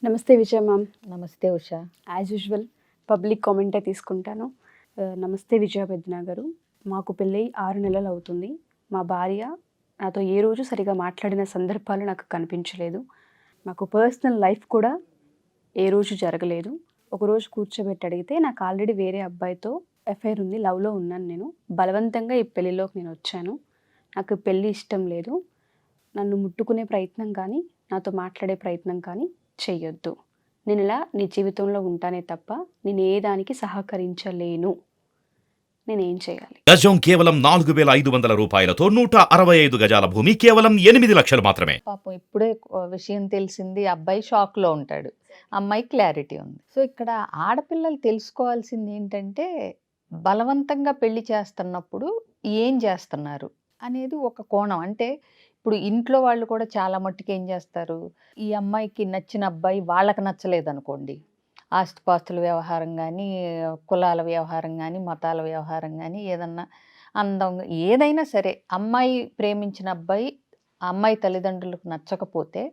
నమస్తే విజయ మ్యామ్. నమస్తే Usha. As usual public కామెంటే తీసుకుంటాను. నమస్తే విజయ పెద్దనా గారు. మాకు పెళ్ళై 6 నెలలు అవుతుంది. మా భార్య నాతో ఏ రోజు సరిగా మాట్లాడిన సందర్భాలు నాకు కనిపించలేదు. మాకు పర్సనల్ లైఫ్ కూడా ఏ రోజు జరగలేదు. ఒకరోజు కూర్చోబెట్టి అడిగితే నాకు ఆల్రెడీ వేరే అబ్బాయితో అఫైర్ ఉంది, లవ్లో ఉన్నాను. నేను బలవంతంగా ఈ పెళ్ళిలోకి నేను వచ్చాను. నాకు పెళ్ళి ఇష్టం లేదు. నన్ను ముట్టుకునే ప్రయత్నం కానీ నాతో మాట్లాడే ప్రయత్నం కానీ చెయ్యొద్దు. నేను ఇలా నీ జీవితంలో ఉంటానే తప్ప నేను ఏ దానికి సహకరించలేను. నేనేం చేయాలి? గజం కేవలం 4,500 రూపాయలతో 165 గజాల భూమి కేవలం 8 లక్షలు మాత్రమే. పాపం ఇప్పుడే విషయం తెలిసింది. అబ్బాయి షాక్ లో ఉంటాడు, అమ్మాయి క్లారిటీ ఉంది. సో ఇక్కడ ఆడపిల్లలు తెలుసుకోవాల్సింది ఏంటంటే, బలవంతంగా పెళ్లి చేస్తున్నప్పుడు ఏం చేస్తున్నారు అనేది ఒక కోణం. అంటే ఇప్పుడు ఇంట్లో వాళ్ళు కూడా చాలా మట్టుకు ఏం చేస్తారు, ఈ అమ్మాయికి నచ్చిన అబ్బాయి వాళ్ళకి నచ్చలేదు అనుకోండి, ఆస్తిపాస్తుల వ్యవహారం కానీ, కులాల వ్యవహారం కానీ, మతాల వ్యవహారం కానీ, ఏదన్నా అందంగా ఏదైనా సరే, అమ్మాయి ప్రేమించిన అబ్బాయి అమ్మాయి తల్లిదండ్రులకు నచ్చకపోతే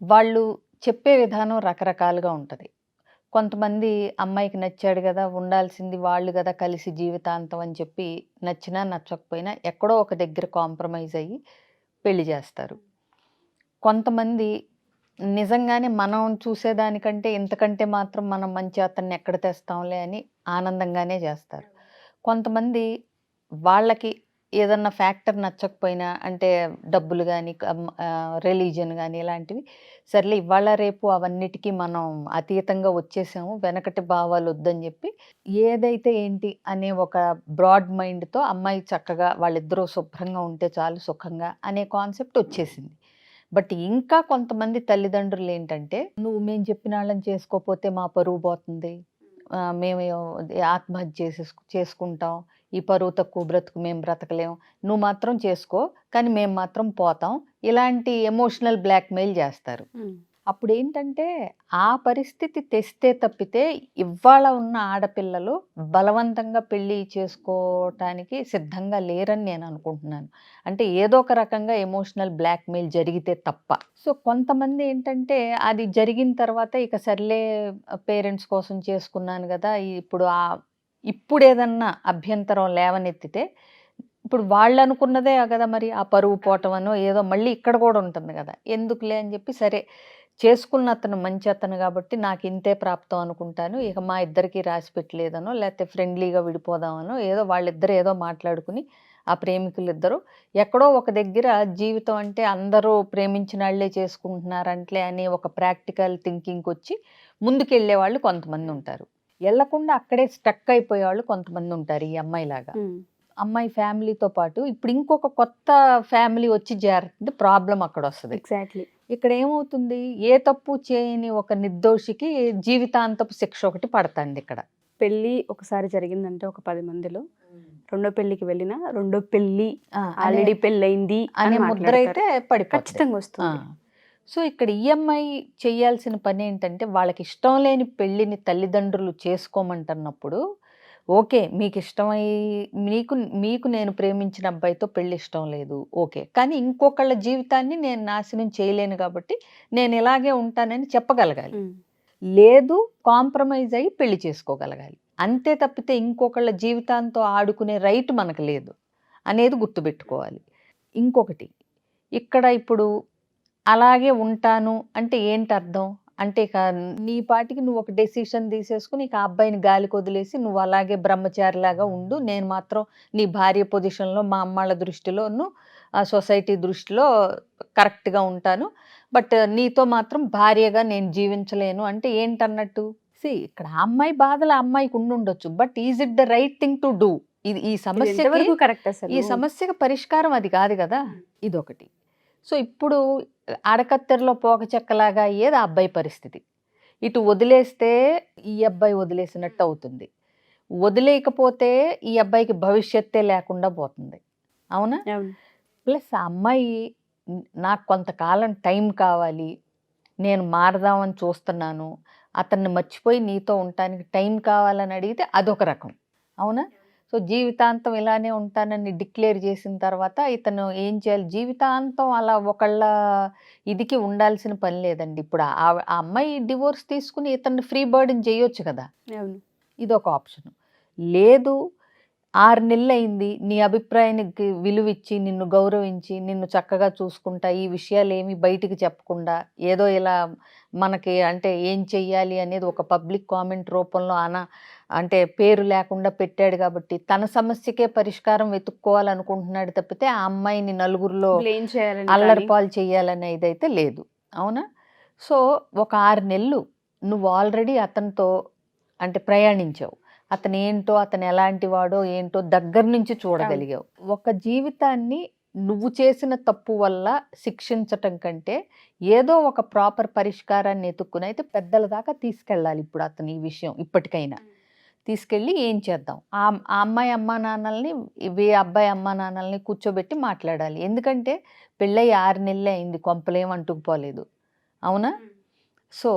వాళ్ళు చెప్పే విధానం రకరకాలుగా ఉంటుంది. కొంతమంది అమ్మాయికి నచ్చాడు కదా, ఉండాల్సింది వాళ్ళు కదా, కలిసి జీవితాంతం అని చెప్పి నచ్చినా నచ్చకపోయినా ఎక్కడో ఒక దగ్గర కాంప్రమైజ్ అయ్యి పెళ్లి చేస్తారు. కొంతమంది నిజంగానే మనం చూసేదానికంటే ఇంతకంటే మాత్రం మనం మంచి అతన్ని ఎక్కడ తెస్తాంలే అని ఆనందంగానే చేస్తారు. కొంతమంది వాళ్ళకి ఏదన్నా ఫ్యాక్టర్ నచ్చకపోయినా, అంటే డబ్బులు కానీ, రిలీజియన్ కానీ, ఇలాంటివి సర్లే ఇవాళ రేపు అవన్నిటికీ మనం అతీతంగా వచ్చేసాము, వెనకటి భావాలు వద్దని చెప్పి ఏదైతే ఏంటి అనే ఒక బ్రాడ్ మైండ్తో అమ్మాయి చక్కగా వాళ్ళిద్దరూ శుభ్రంగా ఉంటే చాలు, సుఖంగా అనే కాన్సెప్ట్ వచ్చేసింది. బట్ ఇంకా కొంతమంది తల్లిదండ్రులు ఏంటంటే, మేము చెప్పిన వాళ్ళని చేసుకోకపోతే మా పరువు పోతుంది, మేము ఆత్మహత్య చేసుకుంటాం, ఈ పరువు తక్కువ బ్రతుకు మేము బ్రతకలేం, నువ్వు మాత్రం చేసుకో కానీ మేము మాత్రం పోతాం, ఇలాంటి ఎమోషనల్ బ్లాక్మెయిల్ చేస్తారు. అప్పుడు ఏంటంటే, ఆ పరిస్థితి తెస్తే తప్పితే ఇవాళ ఉన్న ఆడపిల్లలు బలవంతంగా పెళ్ళి చేసుకోవటానికి సిద్ధంగా లేరని నేను అనుకుంటున్నాను. అంటే ఏదో ఒక రకంగా ఎమోషనల్ బ్లాక్మెయిల్ జరిగితే తప్ప. సో కొంతమంది ఏంటంటే, అది జరిగిన తర్వాత ఇక సర్లే పేరెంట్స్ కోసం చేసుకున్నాను కదా, ఇప్పుడు ఏదన్నా అభ్యంతరం లేవనెత్తితే, ఇప్పుడు వాళ్ళు అనుకున్నదే కదా మరి, ఆ పరువు పోవటమనో ఏదో మళ్ళీ ఇక్కడ కూడా ఉంటుంది కదా, ఎందుకులే అని చెప్పి సరే చేసుకున్న అతను మంచి అతను కాబట్టి నాకు ఇంతే ప్రాప్తం అనుకుంటాను, ఇక మా ఇద్దరికి రాసి పెట్టలేదనో లేకపోతే ఫ్రెండ్లీగా విడిపోదామనో ఏదో వాళ్ళిద్దరు ఏదో మాట్లాడుకుని, ఆ ప్రేమికులు ఇద్దరు ఎక్కడో ఒక దగ్గర జీవితం అంటే అందరూ ప్రేమించిన వాళ్ళే చేసుకుంటున్నారంట్లే అనే ఒక ప్రాక్టికల్ థింకింగ్కి వచ్చి ముందుకెళ్ళే వాళ్ళు కొంతమంది ఉంటారు. వెళ్లకుండా అక్కడే స్టక్ అయిపోయేవాళ్ళు కొంతమంది ఉంటారు. ఈ అమ్మాయిలాగా అమ్మాయి ఫ్యామిలీతో పాటు ఇప్పుడు ఇంకొక కొత్త ఫ్యామిలీ వచ్చి చేరుతుంది, ప్రాబ్లం అక్కడ వస్తుంది. ఎగ్జాక్ట్లీ. ఇక్కడ ఏమవుతుంది, ఏ తప్పు చేయని ఒక నిర్దోషికి జీవితాంతపు శిక్ష ఒకటి పడుతుంది. ఇక్కడ పెళ్ళి ఒకసారి జరిగిందంటే ఒక 10 మందిలో రెండో పెళ్ళికి వెళ్ళినా రెండో పెళ్ళి ఆల్రెడీ పెళ్ళయింది అనే ముద్ర అయితే ఖచ్చితంగా వస్తుంది. సో ఇక్కడ ఈఎంఐ చేయాల్సిన పని ఏంటంటే, వాళ్ళకి ఇష్టం లేని పెళ్ళిని తల్లిదండ్రులు చేసుకోమంటున్నప్పుడు, ఓకే మీకు ఇష్టమై మీకు నేను ప్రేమించిన అబ్బాయితో పెళ్ళి ఇష్టం లేదు, ఓకే, కానీ ఇంకొకళ్ళ జీవితాన్ని నేను నాశనం చేయలేను కాబట్టి నేను ఇలాగే ఉంటానని చెప్పగలగాలి. లేదు కాంప్రమైజ్ అయ్యి పెళ్లి చేసుకోగలగాలి. అంతే తప్పితే ఇంకొకళ్ళ జీవితాంతో ఆడుకునే రైట్ మనకు లేదు అనేది గుర్తుపెట్టుకోవాలి. ఇంకొకటి, ఇక్కడ ఇప్పుడు అలాగే ఉంటాను అంటే ఏంటి అర్థం అంటే, ఇక నీ పాటికి నువ్వు ఒక డెసిషన్ తీసేసుకుని ఇక ఆ అబ్బాయిని గాలికి వదిలేసి నువ్వు అలాగే బ్రహ్మచారిలాగా ఉండు, నేను మాత్రం నీ భార్య పొజిషన్లో మా అమ్మాళ్ళ దృష్టిలోను సొసైటీ దృష్టిలో కరెక్ట్గా ఉంటాను, బట్ నీతో మాత్రం భార్యగా నేను జీవించలేను అంటే ఏంటన్నట్టు. ఇక్కడ ఆ అమ్మాయి బాధలు ఆ అమ్మాయికి ఉండుండొచ్చు, but is it the right thing to do? ఈ సమస్యకి పరిష్కారం అది కాదు కదా. ఇదొకటి. సో ఇప్పుడు అడకత్తెరలో పోక చెక్కలాగా అయ్యేది ఆ అబ్బాయి పరిస్థితి. ఇటు వదిలేస్తే ఈ అబ్బాయి వదిలేసినట్టు అవుతుంది, వదిలేయకపోతే ఈ అబ్బాయికి భవిష్యత్తే లేకుండా పోతుంది. అవునా? ప్లస్ ఆ అమ్మాయి నాకు కొంతకాలం టైం కావాలి, నేను మారదామని చూస్తున్నాను, అతన్ని మర్చిపోయి నీతో ఉండటానికి టైం కావాలని అడిగితే అదొక రకం. అవునా? సో జీవితాంతం ఇలానే ఉంటానని డిక్లేర్ చేసిన తర్వాత ఇతను ఏం చేయాలి? జీవితాంతం అలా ఒకళ్ళ ఇదికి ఉండాల్సిన పని లేదండి. ఇప్పుడు ఆ అమ్మాయి డివోర్స్ తీసుకుని ఇతన్ని ఫ్రీ బర్డెన్ చేయొచ్చు కదా! అవును. ఇదొక ఆప్షన్. లేదు, 6 నెలలయింది, నీ అభిప్రాయానికి విలువిచ్చి, నిన్ను గౌరవించి, నిన్ను చక్కగా చూసుకుంటా, ఈ విషయాలేమి బయటికి చెప్పకుండా, ఏదో ఇలా మనకి అంటే ఏం చెయ్యాలి అనేది ఒక పబ్లిక్ కామెంట్ రూపంలో అంటే పేరు లేకుండా పెట్టాడు కాబట్టి, తన సమస్యకే పరిష్కారం వెతుక్కోవాలనుకుంటున్నాడు తప్పితే, ఆ అమ్మాయిని నలుగురిలో బ్లేమ్ చేయాలని అల్లరిపాలు చెయ్యాలనే ఇదైతే లేదు. అవునా? సో, ఒక 6 నెలలు నువ్వు ఆల్రెడీ అతనితో అంటే ప్రయాణించావు. అతను ఏంటో, అతను ఎలాంటి వాడో ఏంటో దగ్గర నుంచి చూడగలిగావు. ఒక జీవితాన్ని నువ్వు చేసిన తప్పు వల్ల శిక్షించటం కంటే ఏదో ఒక ప్రాపర్ పరిష్కారాన్ని ఎత్తుక్కుని అయితే పెద్దల దాకా తీసుకెళ్ళాలి. ఇప్పుడు అతను ఈ విషయం ఇప్పటికైనా తీసుకెళ్ళి ఏం చేద్దాం, ఆ అమ్మాయి అమ్మా నాన్నల్ని అబ్బాయి అమ్మా నాన్నల్ని కూర్చోబెట్టి మాట్లాడాలి. ఎందుకంటే పెళ్ళయి 6 నెలలే అయింది, కొంపలేం అంటుకుపోలేదు. అవునా? సో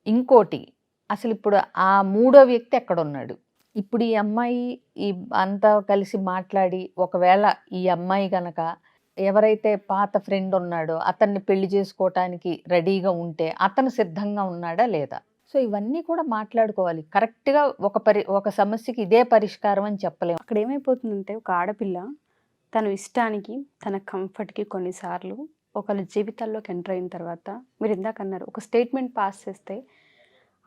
ఇంకోటి, అసలు ఇప్పుడు ఆ మూడో వ్యక్తి ఎక్కడున్నాడు? ఇప్పుడు ఈ అమ్మాయి ఈ అంతా కలిసి మాట్లాడి ఒకవేళ ఈ అమ్మాయి గనక ఎవరైతే పాత ఫ్రెండ్ ఉన్నాడో అతన్ని పెళ్లి చేసుకోవటానికి రెడీగా ఉంటే అతను సిద్ధంగా ఉన్నాడా లేదా? సో ఇవన్నీ కూడా మాట్లాడుకోవాలి. కరెక్ట్గా ఒక సమస్యకి ఇదే పరిష్కారం అని చెప్పలేము. అక్కడ ఏమైపోతుందంటే ఒక ఆడపిల్ల తన ఇష్టానికి తన కంఫర్ట్కి కొన్నిసార్లు ఒకళ్ళ జీవితాల్లోకి ఎంటర్ అయిన తర్వాత మీరు ఇందాక అన్నారు ఒక స్టేట్మెంట్ పాస్ చేస్తే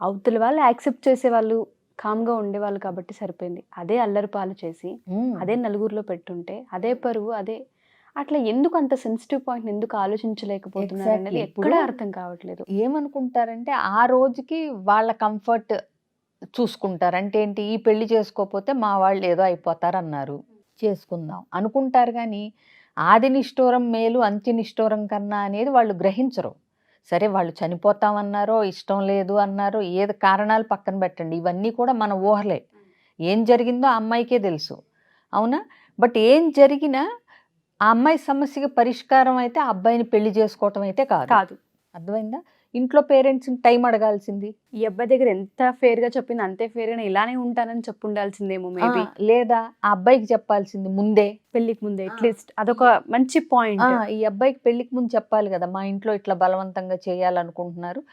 అవతల వాళ్ళు యాక్సెప్ట్ చేసేవాళ్ళు కామ్గా ఉండేవాళ్ళు కాబట్టి సరిపోయింది. అదే అల్లరిపాలు చేసి అదే నలుగురిలో పెట్టుంటే అదే పరువు అదే అట్లా ఎందుకు అంత సెన్సిటివ్ పాయింట్ ఎందుకు ఆలోచించలేకపోతున్నారు అనేది ఎప్పుడూ అర్థం కావట్లేదు. ఏమనుకుంటారంటే ఆ రోజుకి వాళ్ళ కంఫర్ట్ చూసుకుంటారు. అంటే ఏంటి, ఈ పెళ్లి చేసుకోకపోతే మా వాళ్ళు ఏదో అయిపోతారు అన్నారు, చేసుకుందాం అనుకుంటారు. కానీ ఆది నిష్ఠూరం మేలు అంత్య నిష్ఠూరం కన్నా అనేది వాళ్ళు గ్రహించరు. సరే, వాళ్ళు చనిపోతామన్నారో, ఇష్టం లేదు అన్నారో, ఏది కారణాలు పక్కన పెట్టండి, ఇవన్నీ కూడా మన ఊహలే. ఏం జరిగిందో ఆ అమ్మాయికే తెలుసు. అవునా? బట్ ఏం జరిగినా ఆ అమ్మాయి సమస్యకి పరిష్కారం అయితే ఆ అబ్బాయిని పెళ్లి చేసుకోవటం అయితే కాదు. అర్థమైందా? ఇంట్లో పేరెంట్స్ని టైం అడగాల్సింది. ఈ అబ్బాయి దగ్గర ఎంత ఫేర్గా చెప్పింది అంతే ఫేర్గా ఇలానే ఉంటానని చెప్పుండాల్సిందేమో మేబీ. లేదా ఆ అబ్బాయికి చెప్పాల్సింది ముందే, పెళ్లికి ముందే అట్లీస్ట్. అదొక మంచి పాయింట్. ఈ అబ్బాయికి పెళ్లికి ముందు చెప్పాలి కదా, మా ఇంట్లో ఇట్లా బలవంతంగా చేయాలనుకుంటున్నారు,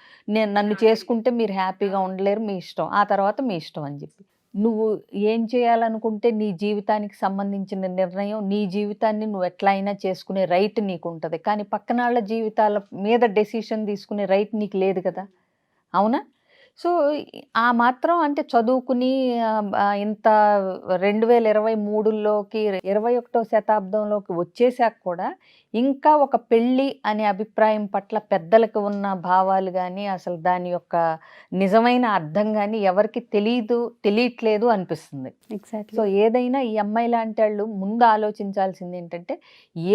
నన్ను చేసుకుంటే మీరు హ్యాపీగా ఉండలేరు, మీ ఇష్టం, ఆ తర్వాత మీ ఇష్టం అని చెప్పి. నువ్వు ఏం చేయాలనుకుంటే నీ జీవితానికి సంబంధించిన నిర్ణయం, నీ జీవితాన్ని నువ్వు ఎట్లా అయినా చేసుకునే రైట్ నీకు ఉంటుంది. కానీ పక్కన వాళ్ళ జీవితాల మీద డెసిషన్ తీసుకునే రైట్ నీకు లేదు కదా. అవునా? సో ఆ మాత్రం అంటే చదువుకుని ఇంత 2023లోకి 21వ శతాబ్దంలోకి వచ్చేసాక కూడా ఇంకా ఒక పెళ్ళి అనే అభిప్రాయం పట్ల పెద్దలకు ఉన్న భావాలు కానీ అసలు దాని యొక్క నిజమైన అర్థం కానీ ఎవరికి తెలియట్లేదు అనిపిస్తుంది. ఎగ్జాక్ట్లీ. సో ఏదైనా ఈ అమ్మాయి లాంటి వాళ్ళు ముందు ఆలోచించాల్సింది ఏంటంటే,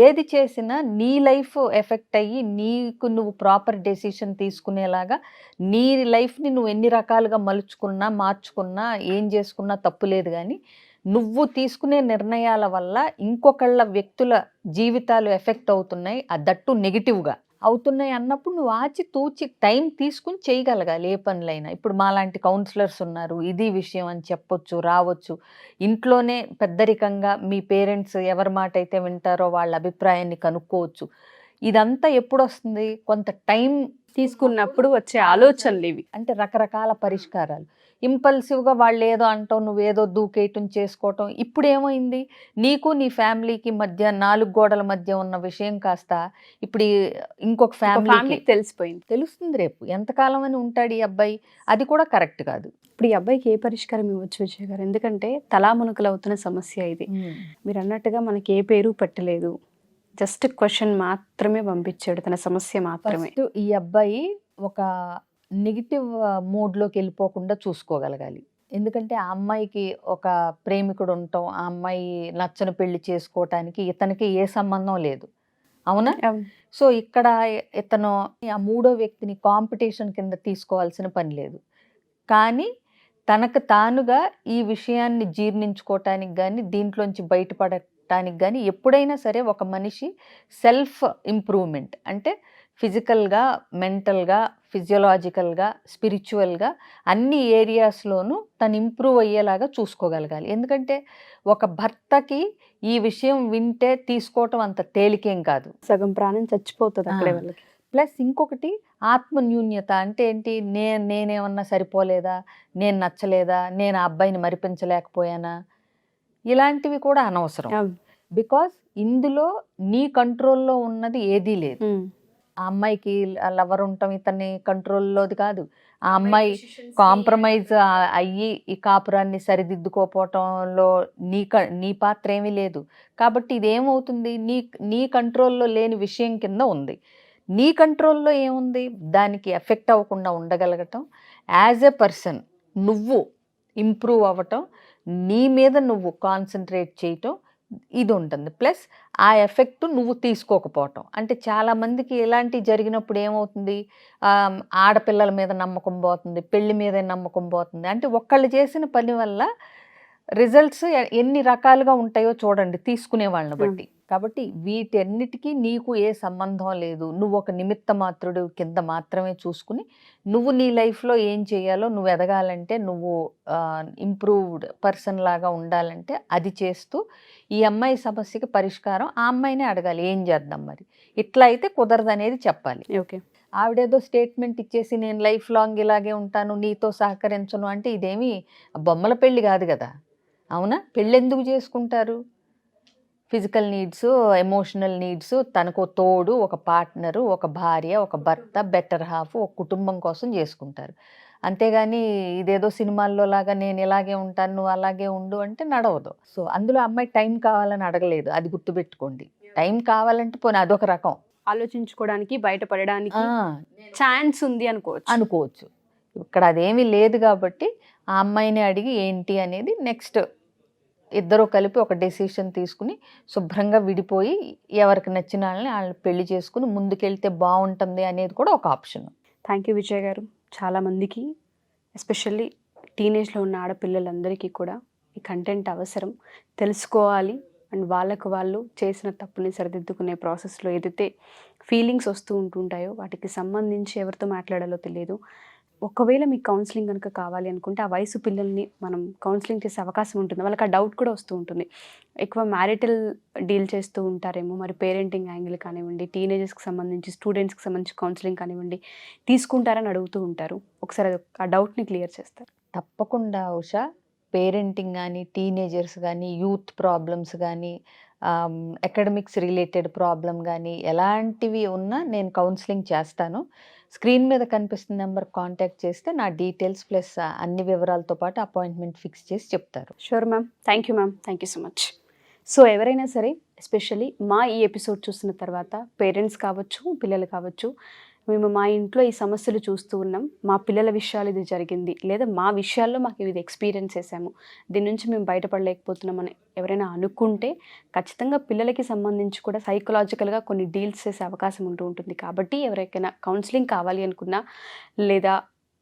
ఏది చేసినా నీ లైఫ్ ఎఫెక్ట్ అయ్యి నీకు నువ్వు ప్రాపర్ డెసిషన్ తీసుకునేలాగా నీ లైఫ్ని నువ్వు ఎన్ని రకాలుగా మలుచుకున్నా మార్చుకున్నా ఏం చేసుకున్నా తప్పు లేదు. కానీ నువ్వు తీసుకునే నిర్ణయాల వల్ల ఇంకొకళ్ళ వ్యక్తుల జీవితాలు ఎఫెక్ట్ అవుతున్నాయి, దట్టు నెగిటివ్గా అవుతున్నాయి అన్నప్పుడు నువ్వు ఆచితూచి టైం తీసుకుని చేయగలగాలి ఏ పనులైనా. ఇప్పుడు మాలాంటి కౌన్సిలర్స్ ఉన్నారు, ఇది విషయం అని చెప్పొచ్చు, రావచ్చు. ఇంట్లోనే పెద్దరికంగా మీ పేరెంట్స్ ఎవరి మాట అయితే వింటారో వాళ్ళ అభిప్రాయాన్ని కనుక్కోవచ్చు. ఇదంతా ఎప్పుడు వస్తుంది? కొంత టైం తీసుకున్నప్పుడు వచ్చే ఆలోచనలు ఇవి. అంటే రకరకాల పరిష్కారాలు. ఇంపల్సివ్గా వాళ్ళు ఏదో అంటాం, నువ్వేదో దూకేయటం చేసుకోవటం. ఇప్పుడు ఏమైంది, నీకు నీ ఫ్యామిలీకి మధ్య 4 గోడల మధ్య ఉన్న విషయం కాస్త ఇప్పుడు ఇంకొక ఫ్యామిలీకి తెలిసిపోయింది. తెలుస్తుంది రేపు ఎంతకాలం అని ఉంటాడు ఈ అబ్బాయి. అది కూడా కరెక్ట్ కాదు. ఇప్పుడు ఈ అబ్బాయికి ఏ పరిష్కారం ఇవ్వచ్చు విజయ్ గారు? ఎందుకంటే తలామునకలు అవుతున్న సమస్య ఇది. మీరు అన్నట్టుగా మనకి ఏ పేరు పెట్టలేదు, జస్ట్ క్వశ్చన్ మాత్రమే పంపించాడు, తన సమస్య మాత్రమే. ఈ అబ్బాయి ఒక నెగిటివ్ మోడ్లోకి వెళ్ళిపోకుండా చూసుకోగలగాలి. ఎందుకంటే ఆ అమ్మాయికి ఒక ప్రేమికుడు ఉండటం, ఆ అమ్మాయి నచ్చని పెళ్లి చేసుకోవటానికి ఇతనికి ఏ సంబంధం లేదు. అవునా? సో ఇక్కడ ఇతను ఆ మూడో వ్యక్తిని కాంపిటీషన్ కింద తీసుకోవాల్సిన పని లేదు. కానీ తనకు తానుగా ఈ విషయాన్ని జీర్ణించుకోవటానికి కానీ దీంట్లోంచి బయటపడ ఉండటానికి కానీ ఎప్పుడైనా సరే ఒక మనిషి సెల్ఫ్ ఇంప్రూవ్మెంట్ అంటే ఫిజికల్గా, మెంటల్గా, ఫిజియోలాజికల్గా, స్పిరిచువల్గా అన్ని ఏరియాస్లోనూ తను ఇంప్రూవ్ అయ్యేలాగా చూసుకోగలగాలి. ఎందుకంటే ఒక భర్తకి ఈ విషయం వింటే తీసుకోవటం అంత తేలికేం కాదు. సగం ప్రాణం చచ్చిపోతుంది అక్కడే వాళ్ళకి. ప్లస్ ఇంకొకటి ఆత్మన్యూన్యత అంటే ఏంటి, నేనేమన్నా సరిపోలేదా, నేను నచ్చలేదా, నేను ఆ అబ్బాయిని మరిపించలేకపోయానా, ఇలాంటివి కూడా అనవసరం. బికాస్ ఇందులో నీ కంట్రోల్లో ఉన్నది ఏదీ లేదు. ఆ అమ్మాయికి లవర్ ఉండటం ఇతన్ని కంట్రోల్లోది కాదు. ఆ అమ్మాయి కాంప్రమైజ్ అయ్యి ఈ కాపురాన్ని సరిదిద్దుకోపోవటంలో నీ పాత్ర ఏమీ లేదు. కాబట్టి ఇదేమవుతుంది, నీ కంట్రోల్లో లేని విషయం కింద ఉంది. నీ కంట్రోల్లో ఏముంది, దానికి ఎఫెక్ట్ అవ్వకుండా ఉండగలగటం, యాజ్ ఎ పర్సన్ నువ్వు ఇంప్రూవ్ అవ్వటం, నీ మీద నువ్వు కాన్సన్ట్రేట్ చేయటం, ఇది ఉంటుంది. ప్లస్ ఆ ఎఫెక్ట్ నువ్వు తీసుకోకపోవటం. అంటే చాలామందికి ఇలాంటివి జరిగినప్పుడు ఏమవుతుంది, ఆడపిల్లల మీద నమ్మకం పోతుంది, పెళ్లి మీద నమ్మకం పోతుంది. అంటే ఒక్కళ్ళు చేసిన పని వల్ల రిజల్ట్స్ ఎన్ని రకాలుగా ఉంటాయో చూడండి తీసుకునే వాళ్ళని బట్టి. కాబట్టి వీటన్నిటికీ నీకు ఏ సంబంధం లేదు. నువ్వు ఒక నిమిత్త మాత్రుడు కింద మాత్రమే చూసుకుని నువ్వు నీ లైఫ్లో ఏం చేయాలో, నువ్వు ఎదగాలంటే, నువ్వు ఇంప్రూవ్డ్ పర్సన్ లాగా ఉండాలంటే అది చేస్తూ ఈ అమ్మాయి సమస్యకి పరిష్కారం ఆ అమ్మాయినే అడగాలి, ఏం చేద్దాం మరి, ఇట్లా అయితే కుదరదు అనేది చెప్పాలి. ఓకే. ఆవిడేదో స్టేట్మెంట్ ఇచ్చేసి నేను లైఫ్ లాంగ్ ఇలాగే ఉంటాను, నీతో సహకరించను అంటే ఇదేమీ బొమ్మల పెళ్ళి కాదు కదా. అవునా? పెళ్ళి ఎందుకు చేసుకుంటారు? ఫిజికల్ నీడ్స్, ఎమోషనల్ నీడ్స్, తనకు తోడు, ఒక పార్ట్నరు, ఒక భార్య, ఒక భర్త, బెటర్ హాఫ్, ఒక కుటుంబం కోసం చేసుకుంటారు. అంతేగాని ఇదేదో సినిమాల్లో లాగా నేను ఇలాగే ఉంటాను నువ్వు అలాగే ఉండు అంటే నడవదు. సో అందులో అమ్మాయి టైం కావాలని అడగలేదు, అది గుర్తుపెట్టుకోండి. టైం కావాలంటే పోనీ అదొక రకం, ఆలోచించుకోవడానికి, బయటపడడానికి ఛాన్స్ ఉంది అనుకోవచ్చు. ఇక్కడ అదేమీ లేదు కాబట్టి ఆ అమ్మాయిని అడిగి ఏంటి అనేది నెక్స్ట్ ఇద్దరూ కలిపి ఒక డెసిషన్ తీసుకుని శుభ్రంగా విడిపోయి ఎవరికి నచ్చిన వాళ్ళని పెళ్లి చేసుకుని ముందుకెళ్తే బాగుంటుంది అనేది కూడా ఒక ఆప్షన్. థ్యాంక్ యూ విజయ్ గారు. చాలామందికి ఎస్పెషల్లీ టీనేజ్లో ఉన్న ఆడపిల్లలందరికీ కూడా ఈ కంటెంట్ అవసరం, తెలుసుకోవాలి. అండ్ వాళ్ళకు వాళ్ళు చేసిన తప్పుని సరిదిద్దుకునే ప్రాసెస్లో ఏదైతే ఫీలింగ్స్ వస్తూ ఉంటుంటాయో వాటికి సంబంధించి ఎవరితో మాట్లాడాలో తెలియదు. ఒకవేళ మీకు కౌన్సిలింగ్ కనుక కావాలి అనుకుంటే ఆ వయసు పిల్లల్ని మనం కౌన్సిలింగ్ చేసే అవకాశం ఉంటుంది. వాళ్ళకి ఆ డౌట్ కూడా వస్తూ ఉంటుంది. ఎక్కువ మ్యారిటల్ డీల్ చేస్తూ ఉంటారేమో, మరి పేరెంటింగ్ యాంగిల్ కానివ్వండి, టీనేజర్స్కి సంబంధించి, స్టూడెంట్స్కి సంబంధించి కౌన్సిలింగ్ కానివ్వండి తీసుకుంటారని అడుగుతూ ఉంటారు. ఒకసారి ఆ డౌట్ని క్లియర్ చేస్తారు. తప్పకుండా ఉషా. పేరెంటింగ్ కానీ, టీనేజర్స్ కానీ, యూత్ ప్రాబ్లమ్స్ కానీ, అకాడమిక్స్ రిలేటెడ్ ప్రాబ్లం కానీ ఎలాంటివి ఉన్నా నేను కౌన్సిలింగ్ చేస్తాను. స్క్రీన్ మీద కనిపిస్తున్న నెంబర్ కాంటాక్ట్ చేస్తే నా డీటెయిల్స్ ప్లస్ అన్ని వివరాలతో పాటు అపాయింట్మెంట్ ఫిక్స్ చేసి చెప్తారు. Sure ma'am. Thank you ma'am. Thank you so much. So ఎవరైనా సరే ఎస్పెషల్లీ మా ఈ ఎపిసోడ్ చూసిన తర్వాత పేరెంట్స్ కావచ్చు, పిల్లలు కావచ్చు, మేము మా ఇంట్లో ఈ సమస్యలు చూస్తూ ఉన్నాం, మా పిల్లల విషయాలు ఇది జరిగింది, లేదా మా విషయాల్లో మాకు ఇది ఎక్స్పీరియన్స్ చేసాము, దీని నుంచి మేము బయటపడలేకపోతున్నామని ఎవరైనా అనుకుంటే ఖచ్చితంగా పిల్లలకి సంబంధించి కూడా సైకలాజికల్గా కొన్ని డీల్స్ చేసే అవకాశం ఉంటుంది. కాబట్టి ఎవరికైనా కౌన్సిలింగ్ కావాలి అనుకున్నా, లేదా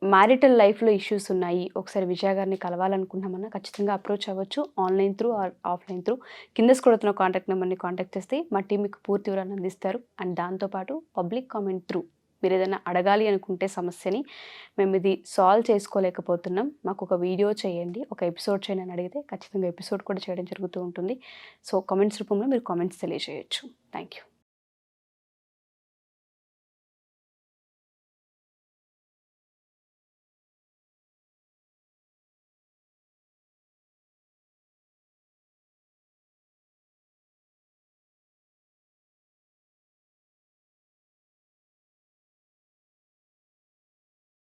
మ్యారిటల్ లైఫ్లో ఇష్యూస్ ఉన్నాయి, ఒకసారి విజయ గారిని కలవాలనుకున్నామన్నా ఖచ్చితంగా అప్రోచ్ అవ్వచ్చు. Online through or offline through కింద స్క్రోల్ కాంటాక్ట్ నెంబర్ని కాంటాక్ట్ చేస్తే మా టీం మీకు పూర్తి వివరాలు అందిస్తారు. అండ్ దాంతోపాటు పబ్లిక్ కామెంట్ త్రూ మీరు ఏదైనా అడగాలి అనుకుంటే సమస్యని, మేము ఇది సాల్వ్ చేసుకోలేకపోతున్నాం, మాకు ఒక వీడియో చేయండి, ఒక ఎపిసోడ్ చేయండి అని అడిగితే ఖచ్చితంగా ఎపిసోడ్ కూడా చేయడం జరుగుతూ ఉంటుంది. సో కామెంట్స్ రూపంలో మీరు కామెంట్స్ తెలియజేయచ్చు. Thank you.